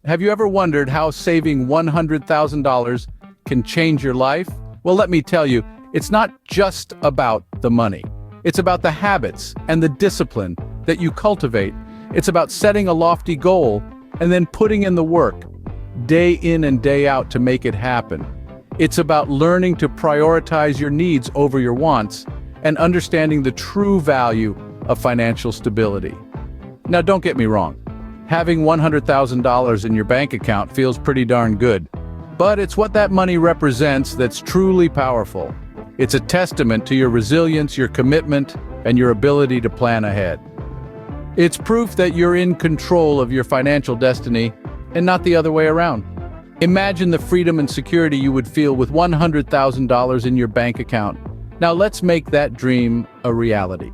Have you ever wondered how saving $100,000 can change your life? Well, let me tell you, it's not just about the money. It's about the habits and the discipline that you cultivate. It's about setting a lofty goal and then putting in the work, day in and day out, to make it happen. It's about learning to prioritize your needs over your wants and understanding the true value of financial stability. Now, don't get me wrong. Having $100,000 in your bank account feels pretty darn good. But it's what that money represents that's truly powerful. It's a testament to your resilience, your commitment, and your ability to plan ahead. It's proof that you're in control of your financial destiny and not the other way around. Imagine the freedom and security you would feel with $100,000 in your bank account. Now let's make that dream a reality.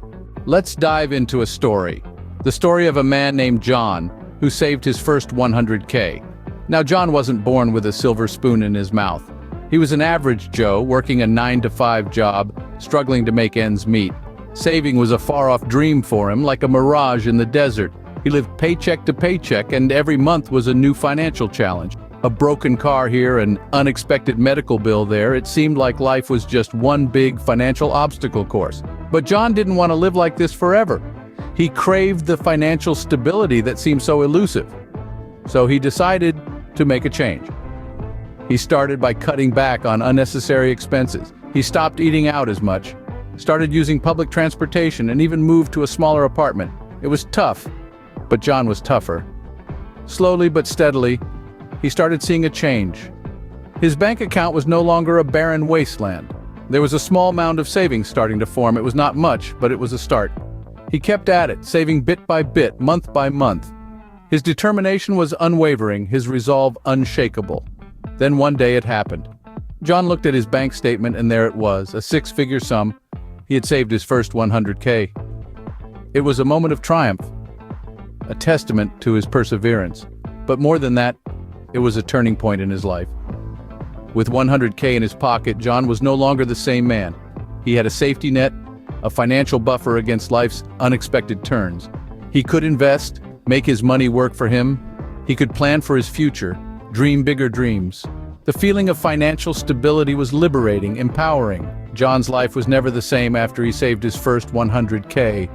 Let's dive into a story. The story of a man named John who saved his first $100K. Now, John wasn't born with a silver spoon in his mouth. He was an average Joe, working a 9-to-5 job, struggling to make ends meet. Saving was a far-off dream for him, like a mirage in the desert. He lived paycheck to paycheck, and every month was a new financial challenge. A broken car here, an unexpected medical bill there. It seemed like life was just one big financial obstacle course. But John didn't want to live like this forever. He craved the financial stability that seemed so elusive. So he decided to make a change. He started by cutting back on unnecessary expenses. He stopped eating out as much, started using public transportation, and even moved to a smaller apartment. It was tough, but John was tougher. Slowly but steadily, he started seeing a change. His bank account was no longer a barren wasteland. There was a small mound of savings starting to form. It was not much, but it was a start. He kept at it, saving bit by bit, month by month. His determination was unwavering, his resolve unshakable. Then one day it happened. John looked at his bank statement, and there it was, a six-figure sum. He had saved his first $100K. It was a moment of triumph, a testament to his perseverance. But more than that, it was a turning point in his life. With $100K in his pocket, John was no longer the same man. He had a safety net, a financial buffer against life's unexpected turns. He could invest, make his money work for him. He could plan for his future, dream bigger dreams. The feeling of financial stability was liberating, empowering. John's life was never the same after he saved his first $100K.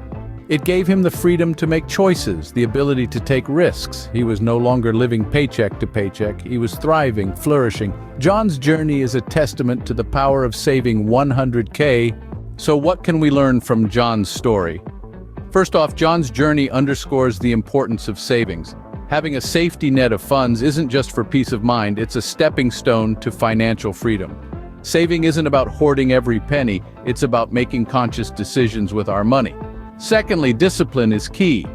It gave him the freedom to make choices, the ability to take risks. He was no longer living paycheck to paycheck. He was thriving, flourishing. John's journey is a testament to the power of saving $100K. So what can we learn from John's story? First off, John's journey underscores the importance of savings. Having a safety net of funds isn't just for peace of mind, it's a stepping stone to financial freedom. Saving isn't about hoarding every penny, it's about making conscious decisions with our money. Secondly, discipline is key.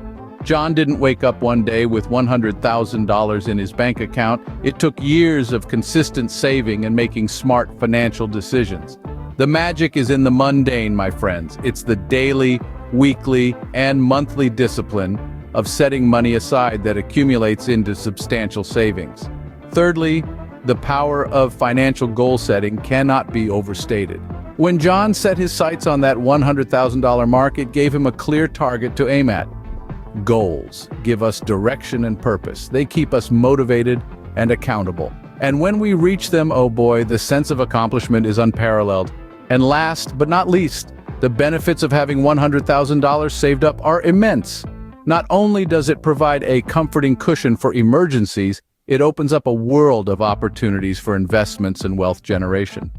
John didn't wake up one day with $100,000 in his bank account. It took years of consistent saving and making smart financial decisions. The magic is in the mundane, my friends. It's the daily, weekly, and monthly discipline of setting money aside that accumulates into substantial savings. Thirdly, the power of financial goal setting cannot be overstated. When John set his sights on that $100,000 mark, it gave him a clear target to aim at. Goals give us direction and purpose. They keep us motivated and accountable. And when we reach them, oh boy, the sense of accomplishment is unparalleled. And last but not least, the benefits of having $100,000 saved up are immense. Not only does it provide a comforting cushion for emergencies, it opens up a world of opportunities for investments and wealth generation.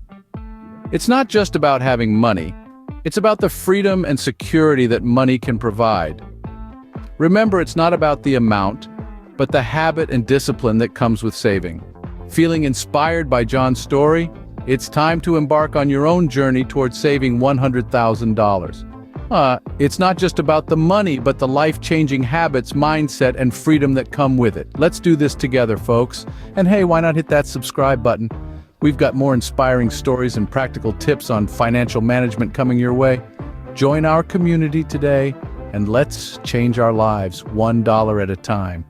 It's not just about having money, it's about the freedom and security that money can provide. Remember, it's not about the amount, but the habit and discipline that comes with saving. Feeling inspired by John's story? It's time to embark on your own journey towards saving $100,000. It's not just about the money, but the life-changing habits, mindset, and freedom that come with it. Let's do this together, folks. And hey, why not hit that subscribe button? We've got more inspiring stories and practical tips on financial management coming your way. Join our community today, and let's change our lives $1 at a time.